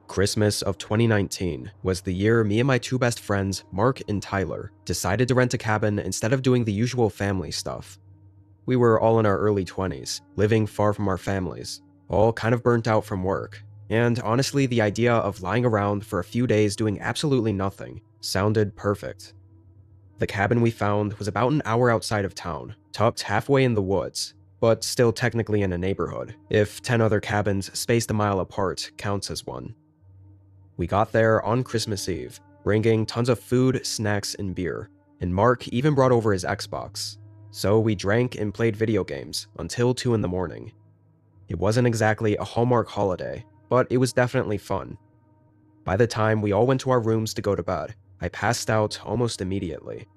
Christmas of 2019 was the year me and my two best friends, Mark and Tyler, decided to rent a cabin instead of doing the usual family stuff. We were all in our early 20s, living far from our families, all kind of burnt out from work, and honestly the idea of lying around for a few days doing absolutely nothing sounded perfect. The cabin we found was about an hour outside of town, tucked halfway in the woods, but still technically in a neighborhood, if 10 other cabins spaced a mile apart counts as one. We got there on Christmas Eve, bringing tons of food, snacks, and beer, and Mark even brought over his Xbox. So we drank and played video games until 2 in the morning. It wasn't exactly a Hallmark holiday, but it was definitely fun. By the time we all went to our rooms to go to bed, I passed out almost immediately.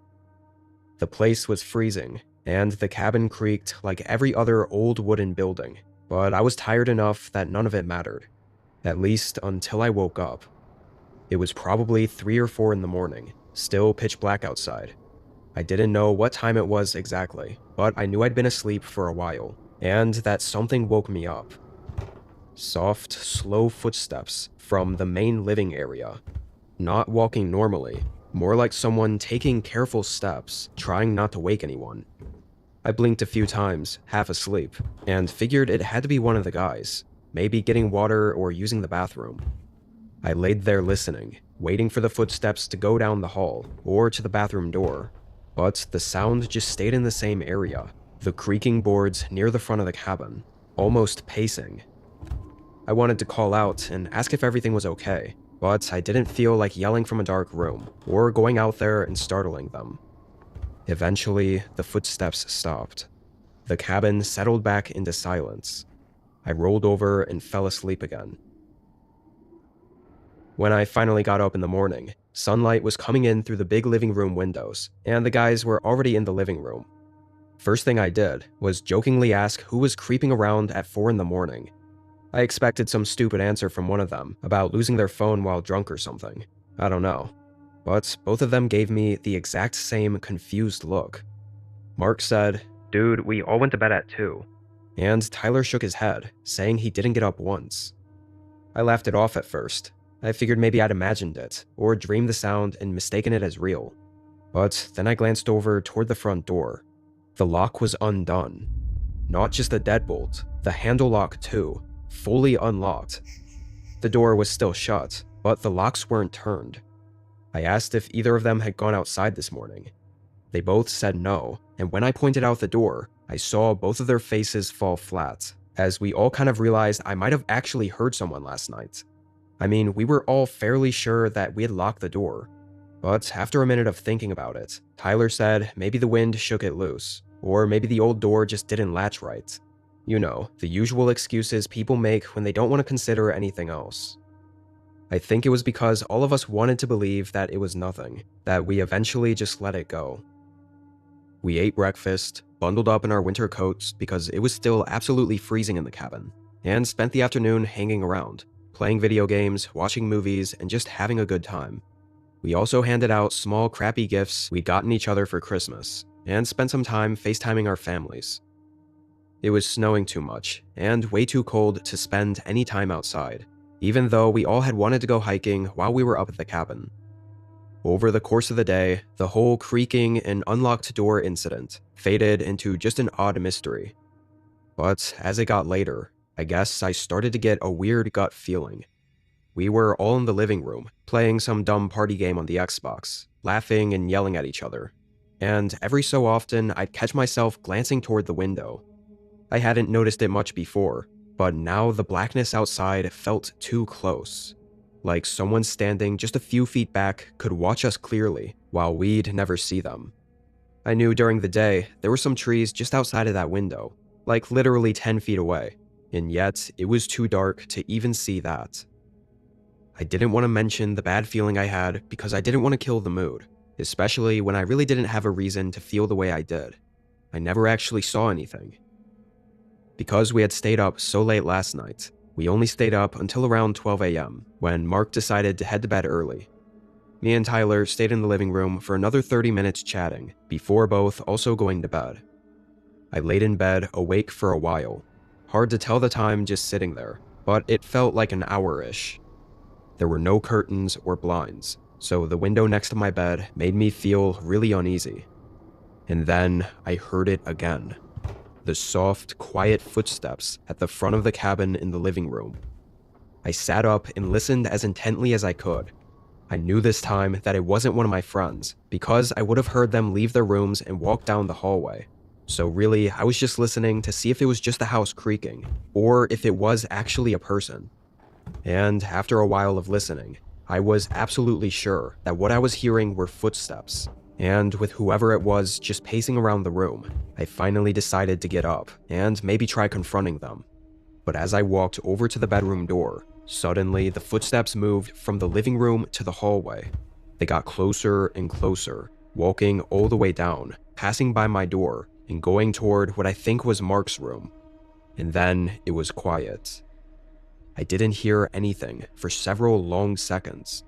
The place was freezing, and the cabin creaked like every other old wooden building, but I was tired enough that none of it mattered. At least until I woke up. It was probably 3 or 4 in the morning, still pitch black outside. I didn't know what time it was exactly, but I knew I'd been asleep for a while, and that something woke me up. Soft, slow footsteps from the main living area. Not walking normally, more like someone taking careful steps, trying not to wake anyone. I blinked a few times, half asleep, and figured it had to be one of the guys. Maybe getting water or using the bathroom. I laid there listening, waiting for the footsteps to go down the hall or to the bathroom door, but the sound just stayed in the same area, the creaking boards near the front of the cabin, almost pacing. I wanted to call out and ask if everything was okay, but I didn't feel like yelling from a dark room or going out there and startling them. Eventually, the footsteps stopped. The cabin settled back into silence. I rolled over and fell asleep again. When I finally got up in the morning, sunlight was coming in through the big living room windows, and the guys were already in the living room. First thing I did was jokingly ask who was creeping around at 4 in the morning. I expected some stupid answer from one of them about losing their phone while drunk or something. I don't know. But both of them gave me the exact same confused look. Mark said, "Dude, we all went to bed at 2. And Tyler shook his head, saying he didn't get up once. I laughed it off at first. I figured maybe I'd imagined it, or dreamed the sound and mistaken it as real. But then I glanced over toward the front door. The lock was undone. Not just the deadbolt, the handle lock too, fully unlocked. The door was still shut, but the locks weren't turned. I asked if either of them had gone outside this morning. They both said no, and when I pointed out the door, I saw both of their faces fall flat, as we all kind of realized I might have actually heard someone last night. I mean, we were all fairly sure that we had locked the door. But after a minute of thinking about it, Tyler said maybe the wind shook it loose, or maybe the old door just didn't latch right. You know, the usual excuses people make when they don't want to consider anything else. I think it was because all of us wanted to believe that it was nothing, that we eventually just let it go. We ate breakfast, bundled up in our winter coats because it was still absolutely freezing in the cabin, and spent the afternoon hanging around, playing video games, watching movies, and just having a good time. We also handed out small crappy gifts we'd gotten each other for Christmas, and spent some time FaceTiming our families. It was snowing too much, and way too cold to spend any time outside, even though we all had wanted to go hiking while we were up at the cabin. Over the course of the day, the whole creaking and unlocked door incident faded into just an odd mystery. But as it got later, I guess I started to get a weird gut feeling. We were all in the living room, playing some dumb party game on the Xbox, laughing and yelling at each other. And every so often, I'd catch myself glancing toward the window. I hadn't noticed it much before, but now the blackness outside felt too close. Like someone standing just a few feet back could watch us clearly, while we'd never see them. I knew during the day there were some trees just outside of that window, like literally 10 feet away, and yet it was too dark to even see that. I didn't want to mention the bad feeling I had because I didn't want to kill the mood, especially when I really didn't have a reason to feel the way I did. I never actually saw anything. Because we had stayed up so late last night, we only stayed up until around 12 a.m. when Mark decided to head to bed early. Me and Tyler stayed in the living room for another 30 minutes chatting, before both also going to bed. I laid in bed awake for a while. Hard to tell the time just sitting there, but it felt like an hour-ish. There were no curtains or blinds, so the window next to my bed made me feel really uneasy. And then I heard it again. The soft, quiet footsteps at the front of the cabin in the living room. I sat up and listened as intently as I could. I knew this time that it wasn't one of my friends, because I would have heard them leave their rooms and walk down the hallway. So really, I was just listening to see if it was just the house creaking, or if it was actually a person. And after a while of listening, I was absolutely sure that what I was hearing were footsteps. And with whoever it was just pacing around the room, I finally decided to get up and maybe try confronting them. But as I walked over to the bedroom door, suddenly the footsteps moved from the living room to the hallway. They got closer and closer, walking all the way down, passing by my door, and going toward what I think was Mark's room. And then it was quiet. I didn't hear anything for several long seconds.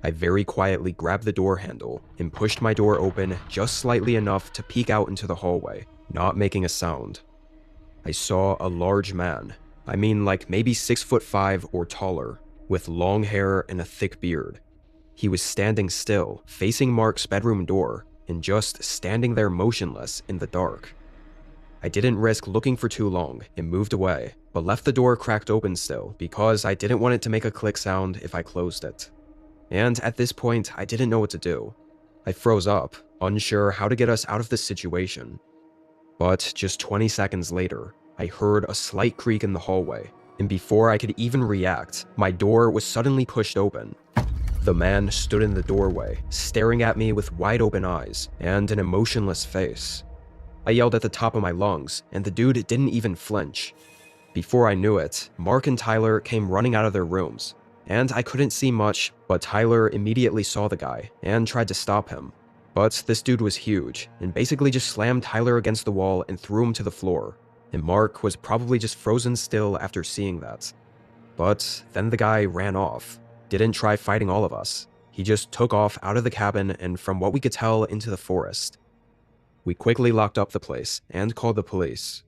I very quietly grabbed the door handle and pushed my door open just slightly enough to peek out into the hallway, not making a sound. I saw a large man, I mean like maybe 6'5" or taller, with long hair and a thick beard. He was standing still, facing Mark's bedroom door, and just standing there motionless in the dark. I didn't risk looking for too long and moved away, but left the door cracked open still because I didn't want it to make a click sound if I closed it. And at this point, I didn't know what to do. I froze up, unsure how to get us out of this situation. But just 20 seconds later, I heard a slight creak in the hallway, and before I could even react, my door was suddenly pushed open. The man stood in the doorway, staring at me with wide open eyes and an emotionless face. I yelled at the top of my lungs, and the dude didn't even flinch. Before I knew it, Mark and Tyler came running out of their rooms, and I couldn't see much, but Tyler immediately saw the guy and tried to stop him. But this dude was huge, and basically just slammed Tyler against the wall and threw him to the floor, and Mark was probably just frozen still after seeing that. But then the guy ran off, didn't try fighting all of us. He just took off out of the cabin and, from what we could tell, into the forest. We quickly locked up the place and called the police.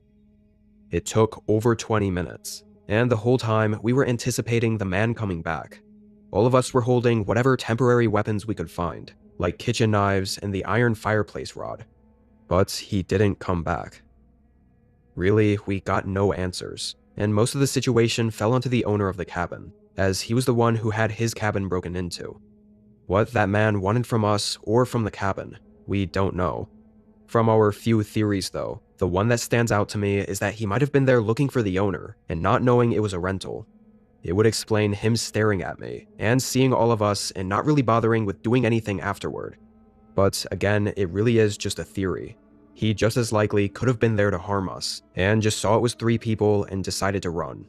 It took over 20 minutes, and the whole time we were anticipating the man coming back. All of us were holding whatever temporary weapons we could find, like kitchen knives and the iron fireplace rod. But he didn't come back. Really, we got no answers, and most of the situation fell onto the owner of the cabin, as he was the one who had his cabin broken into. What that man wanted from us or from the cabin, we don't know. From our few theories though, the one that stands out to me is that he might have been there looking for the owner and not knowing it was a rental. It would explain him staring at me and seeing all of us and not really bothering with doing anything afterward. But again, it really is just a theory. He just as likely could have been there to harm us and just saw it was 3 people and decided to run.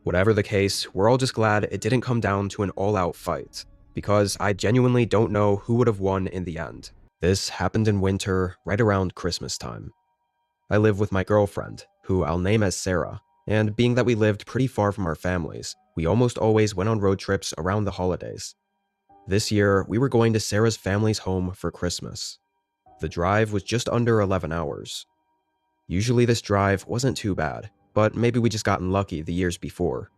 Whatever the case, we're all just glad it didn't come down to an all-out fight, because I genuinely don't know who would have won in the end. This happened in winter, right around Christmas time. I live with my girlfriend, who I'll name as Sarah, and being that we lived pretty far from our families, we almost always went on road trips around the holidays. This year, we were going to Sarah's family's home for Christmas. The drive was just under 11 hours. Usually this drive wasn't too bad, but maybe we just gotten lucky the years before.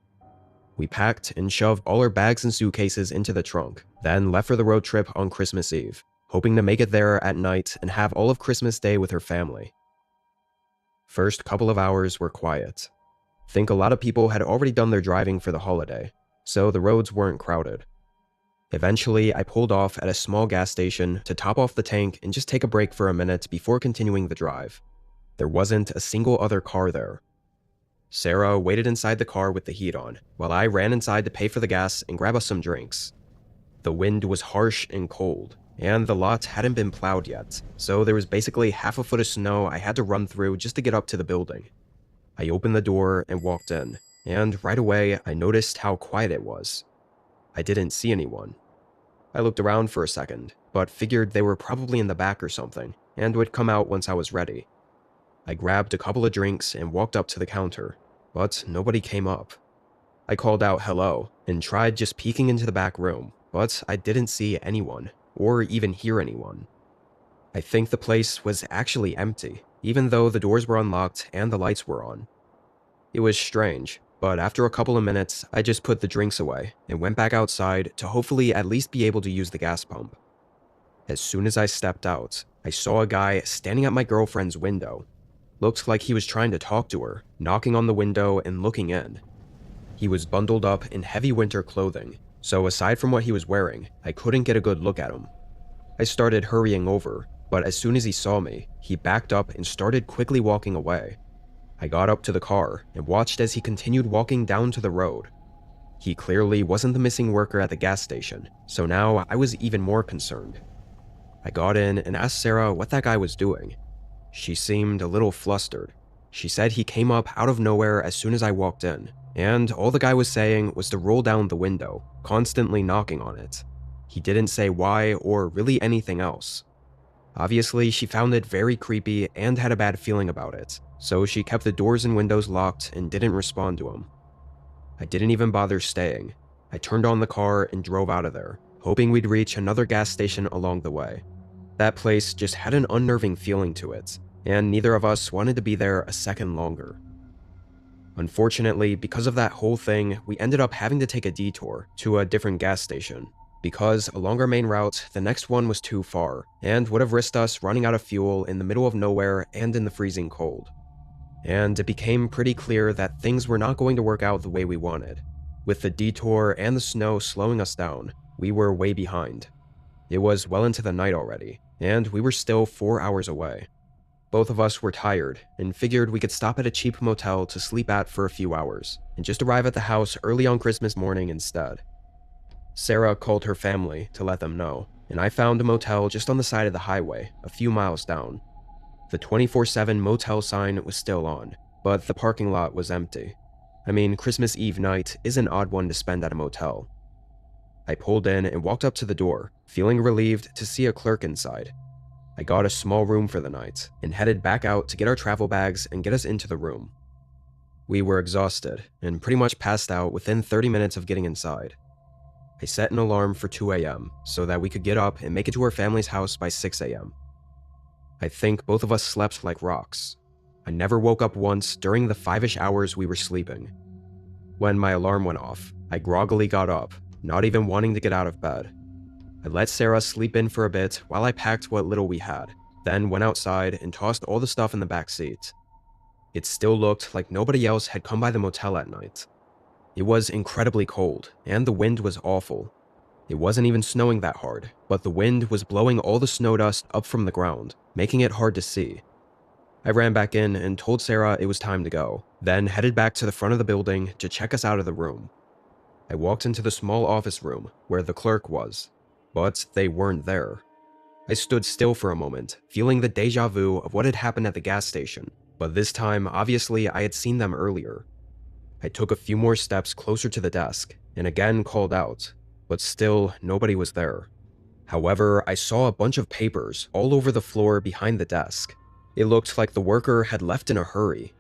We packed and shoved all our bags and suitcases into the trunk, then left for the road trip on Christmas Eve, hoping to make it there at night and have all of Christmas Day with her family. First couple of hours were quiet. Think a lot of people had already done their driving for the holiday, so the roads weren't crowded. Eventually, I pulled off at a small gas station to top off the tank and just take a break for a minute before continuing the drive. There wasn't a single other car there. Sarah waited inside the car with the heat on, while I ran inside to pay for the gas and grab us some drinks. The wind was harsh and cold, and the lot hadn't been plowed yet, so there was basically half a foot of snow I had to run through just to get up to the building. I opened the door and walked in, and right away I noticed how quiet it was. I didn't see anyone. I looked around for a second, but figured they were probably in the back or something, and would come out once I was ready. I grabbed a couple of drinks and walked up to the counter, but nobody came up. I called out hello, and tried just peeking into the back room, but I didn't see anyone, or even hear anyone. I think the place was actually empty, even though the doors were unlocked and the lights were on. It was strange, but after a couple of minutes, I just put the drinks away and went back outside to hopefully at least be able to use the gas pump. As soon as I stepped out, I saw a guy standing at my girlfriend's window. Looked like he was trying to talk to her, knocking on the window and looking in. He was bundled up in heavy winter clothing, so aside from what he was wearing, I couldn't get a good look at him. I started hurrying over, but as soon as he saw me, he backed up and started quickly walking away. I got up to the car and watched as he continued walking down to the road. He clearly wasn't the missing worker at the gas station, so now I was even more concerned. I got in and asked Sarah what that guy was doing. She seemed a little flustered. She said he came up out of nowhere as soon as I walked in, and all the guy was saying was to roll down the window, constantly knocking on it. He didn't say why or really anything else. Obviously, she found it very creepy and had a bad feeling about it, so she kept the doors and windows locked and didn't respond to him. I didn't even bother staying. I turned on the car and drove out of there, hoping we'd reach another gas station along the way. That place just had an unnerving feeling to it, and neither of us wanted to be there a second longer. Unfortunately, because of that whole thing, we ended up having to take a detour to a different gas station, because along our main route, the next one was too far, and would have risked us running out of fuel in the middle of nowhere and in the freezing cold. And it became pretty clear that things were not going to work out the way we wanted. With the detour and the snow slowing us down, we were way behind. It was well into the night already, and we were still 4 hours away. Both of us were tired and figured we could stop at a cheap motel to sleep at for a few hours, and just arrive at the house early on Christmas morning instead. Sarah called her family to let them know, and I found a motel just on the side of the highway, a few miles down. The 24/7 motel sign was still on, but the parking lot was empty. I mean, Christmas Eve night is an odd one to spend at a motel. I pulled in and walked up to the door, feeling relieved to see a clerk inside. I got a small room for the night, and headed back out to get our travel bags and get us into the room. We were exhausted, and pretty much passed out within 30 minutes of getting inside. I set an alarm for 2 a.m. so that we could get up and make it to our family's house by 6 a.m. I think both of us slept like rocks. I never woke up once during the 5-ish hours we were sleeping. When my alarm went off, I groggily got up, not even wanting to get out of bed. I let Sarah sleep in for a bit while I packed what little we had, then went outside and tossed all the stuff in the back seat. It still looked like nobody else had come by the motel at night. It was incredibly cold, and the wind was awful. It wasn't even snowing that hard, but the wind was blowing all the snow dust up from the ground, making it hard to see. I ran back in and told Sarah it was time to go, then headed back to the front of the building to check us out of the room. I walked into the small office room where the clerk was, but they weren't there. I stood still for a moment, feeling the deja vu of what had happened at the gas station, but this time, obviously, I had seen them earlier. I took a few more steps closer to the desk, and again called out, but still, nobody was there. However, I saw a bunch of papers all over the floor behind the desk. It looked like the worker had left in a hurry.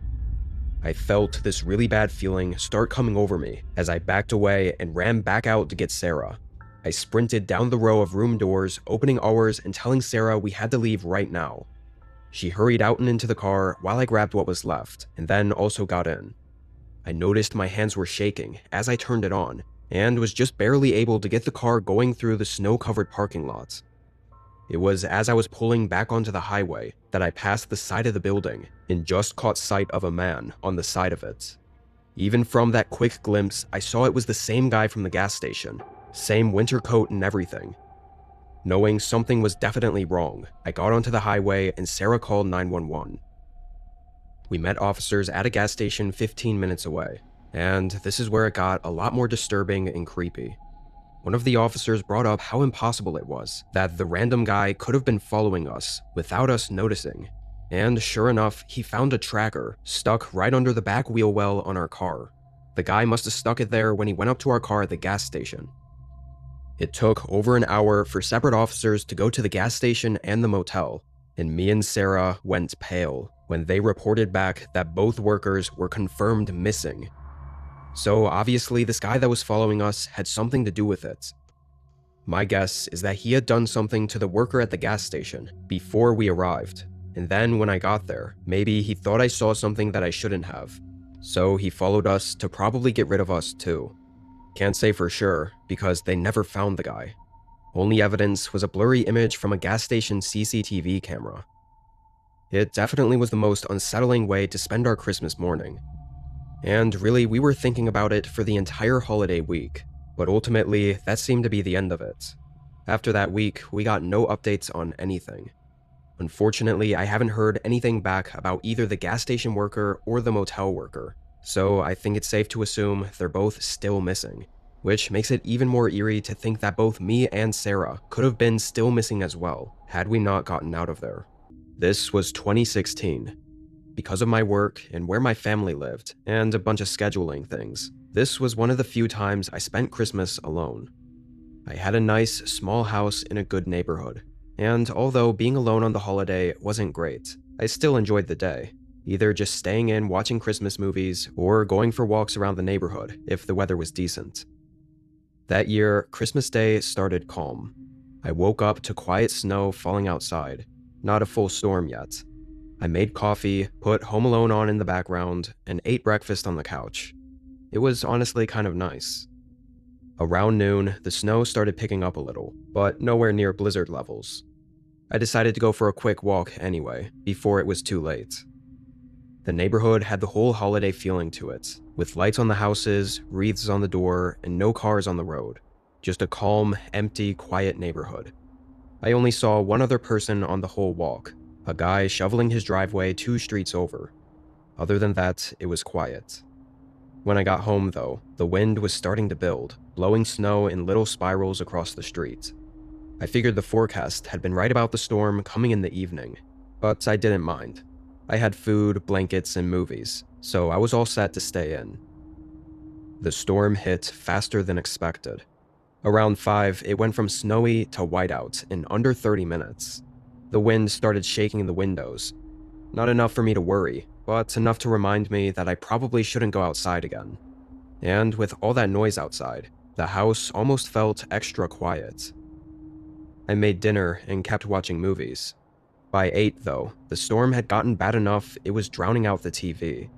I felt this really bad feeling start coming over me as I backed away and ran back out to get Sarah. I sprinted down the row of room doors, opening ours and telling Sarah we had to leave right now. She hurried out and into the car while I grabbed what was left, and then also got in. I noticed my hands were shaking as I turned it on, and was just barely able to get the car going through the snow-covered parking lot. It was as I was pulling back onto the highway that I passed the side of the building and just caught sight of a man on the side of it. Even from that quick glimpse, I saw it was the same guy from the gas station, same winter coat and everything. Knowing something was definitely wrong, I got onto the highway and Sarah called 911. We met officers at a gas station 15 minutes away, and this is where it got a lot more disturbing and creepy. One of the officers brought up how impossible it was that the random guy could have been following us without us noticing, and sure enough, he found a tracker stuck right under the back wheel well on our car. The guy must have stuck it there when he went up to our car at the gas station. It took over an hour for separate officers to go to the gas station and the motel, and me and Sarah went pale when they reported back that both workers were confirmed missing. So obviously this guy that was following us had something to do with it. My guess is that he had done something to the worker at the gas station before we arrived, and then when I got there, maybe he thought I saw something that I shouldn't have. So he followed us to probably get rid of us too. Can't say for sure, because they never found the guy. Only evidence was a blurry image from a gas station CCTV camera. It definitely was the most unsettling way to spend our Christmas morning. And really, we were thinking about it for the entire holiday week, but ultimately, that seemed to be the end of it. After that week, we got no updates on anything. Unfortunately, I haven't heard anything back about either the gas station worker or the motel worker, so I think it's safe to assume they're both still missing, which makes it even more eerie to think that both me and Sarah could have been still missing as well, had we not gotten out of there. This was 2016. Because of my work and where my family lived, and a bunch of scheduling things, this was one of the few times I spent Christmas alone. I had a nice, small house in a good neighborhood, and although being alone on the holiday wasn't great, I still enjoyed the day, either just staying in watching Christmas movies or going for walks around the neighborhood if the weather was decent. That year, Christmas Day started calm. I woke up to quiet snow falling outside, not a full storm yet. I made coffee, put Home Alone on in the background, and ate breakfast on the couch. It was honestly kind of nice. Around noon, the snow started picking up a little, but nowhere near blizzard levels. I decided to go for a quick walk anyway, before it was too late. The neighborhood had the whole holiday feeling to it, with lights on the houses, wreaths on the door, and no cars on the road. Just a calm, empty, quiet neighborhood. I only saw one other person on the whole walk, a guy shoveling his driveway 2 streets over. Other than that, it was quiet. When I got home, though, the wind was starting to build, blowing snow in little spirals across the street. I figured the forecast had been right about the storm coming in the evening, but I didn't mind. I had food, blankets, and movies, so I was all set to stay in. The storm hit faster than expected. Around 5, it went from snowy to whiteout in under 30 minutes. The wind started shaking the windows. Not enough for me to worry, but enough to remind me that I probably shouldn't go outside again. And with all that noise outside, the house almost felt extra quiet. I made dinner and kept watching movies. By 8, though, the storm had gotten bad enough it was drowning out the TV.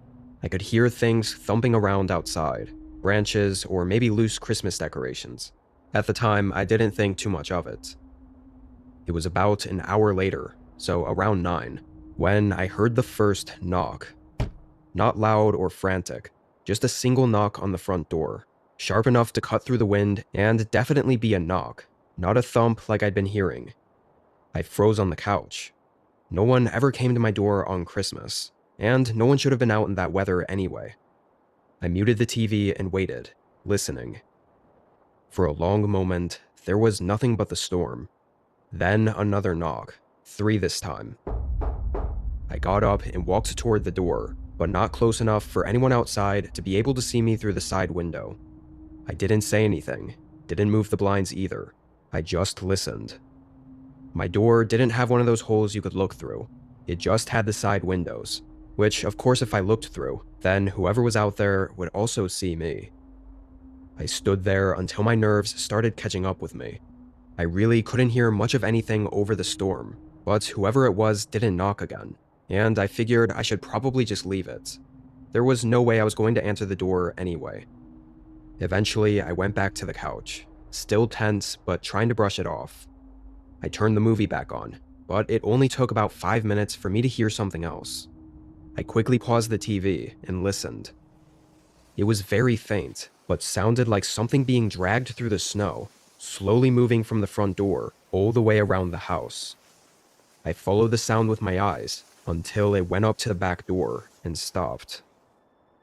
I could hear things thumping around outside, branches or maybe loose Christmas decorations. At the time, I didn't think too much of it. It was about an hour later, so around 9, when I heard the first knock. Not loud or frantic, just a single knock on the front door, sharp enough to cut through the wind and definitely be a knock, not a thump like I'd been hearing. I froze on the couch. No one ever came to my door on Christmas, and no one should have been out in that weather anyway. I muted the TV and waited, listening. For a long moment, there was nothing but the storm. Then another knock, 3 this time. I got up and walked toward the door, but not close enough for anyone outside to be able to see me through the side window. I didn't say anything, didn't move the blinds either. I just listened. My door didn't have one of those holes you could look through. It just had the side windows, which of course if I looked through, then whoever was out there would also see me. I stood there until my nerves started catching up with me. I really couldn't hear much of anything over the storm, but whoever it was didn't knock again, and I figured I should probably just leave it. There was no way I was going to answer the door anyway. Eventually, I went back to the couch, still tense but trying to brush it off. I turned the movie back on, but it only took about 5 minutes for me to hear something else. I quickly paused the TV and listened. It was very faint, but sounded like something being dragged through the snow, slowly moving from the front door all the way around the house. I followed the sound with my eyes until it went up to the back door and stopped.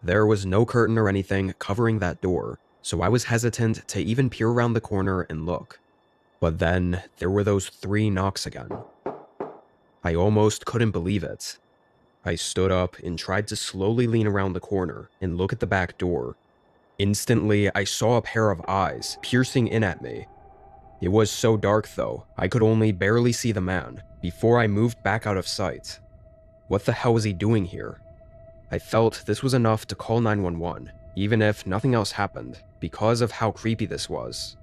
There was no curtain or anything covering that door, so I was hesitant to even peer around the corner and look. But then there were those 3 knocks again. I almost couldn't believe it. I stood up and tried to slowly lean around the corner and look at the back door. Instantly, I saw a pair of eyes piercing in at me. It was so dark though, I could only barely see the man before I moved back out of sight. What the hell was he doing here? I felt this was enough to call 911, even if nothing else happened, because of how creepy this was.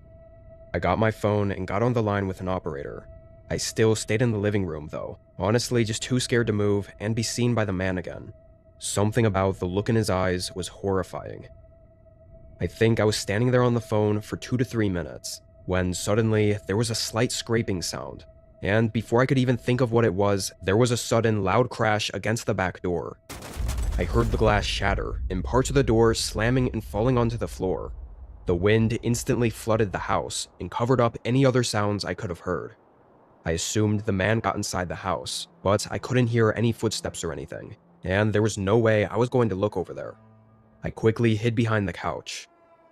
I got my phone and got on the line with an operator. I still stayed in the living room though, honestly just too scared to move and be seen by the man again. Something about the look in his eyes was horrifying. I think I was standing there on the phone for 2 to 3 minutes, when suddenly there was a slight scraping sound, and before I could even think of what it was, there was a sudden loud crash against the back door. I heard the glass shatter, and parts of the door slamming and falling onto the floor. The wind instantly flooded the house and covered up any other sounds I could have heard. I assumed the man got inside the house, but I couldn't hear any footsteps or anything, and there was no way I was going to look over there. I quickly hid behind the couch.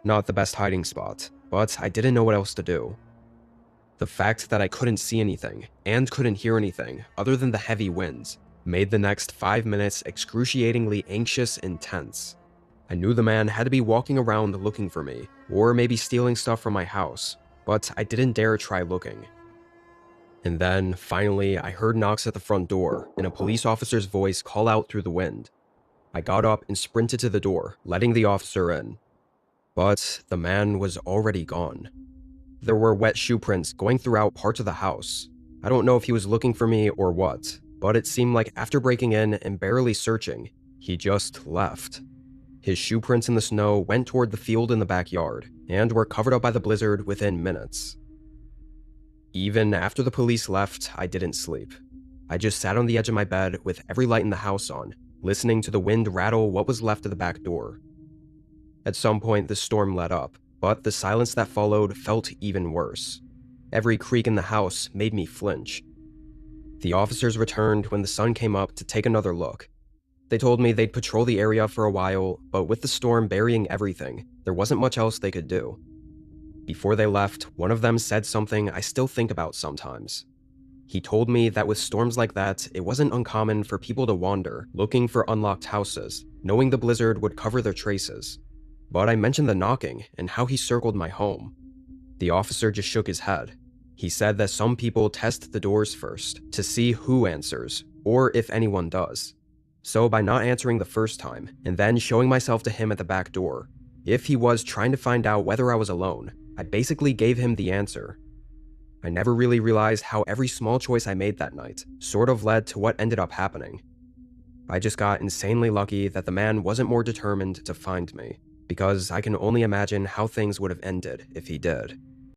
Not the best hiding spot, but I didn't know what else to do. The fact that I couldn't see anything, and couldn't hear anything other than the heavy winds, made the next 5 minutes excruciatingly anxious and tense. I knew the man had to be walking around looking for me, or maybe stealing stuff from my house, but I didn't dare try looking. And then, finally, I heard knocks at the front door, and a police officer's voice call out through the wind. I got up and sprinted to the door, letting the officer in. But the man was already gone. There were wet shoe prints going throughout parts of the house. I don't know if he was looking for me or what, but it seemed like after breaking in and barely searching, he just left. His shoe prints in the snow went toward the field in the backyard, and were covered up by the blizzard within minutes. Even after the police left, I didn't sleep. I just sat on the edge of my bed with every light in the house on, listening to the wind rattle what was left of the back door. At some point, the storm let up, but the silence that followed felt even worse. Every creak in the house made me flinch. The officers returned when the sun came up to take another look. They told me they'd patrol the area for a while, but with the storm burying everything, there wasn't much else they could do. Before they left, one of them said something I still think about sometimes. He told me that with storms like that, it wasn't uncommon for people to wander, looking for unlocked houses, knowing the blizzard would cover their traces. But I mentioned the knocking and how he circled my home. The officer just shook his head. He said that some people test the doors first to see who answers, or if anyone does. So by not answering the first time, and then showing myself to him at the back door, if he was trying to find out whether I was alone, I basically gave him the answer. I never really realized how every small choice I made that night sort of led to what ended up happening. I just got insanely lucky that the man wasn't more determined to find me, because I can only imagine how things would have ended if he did.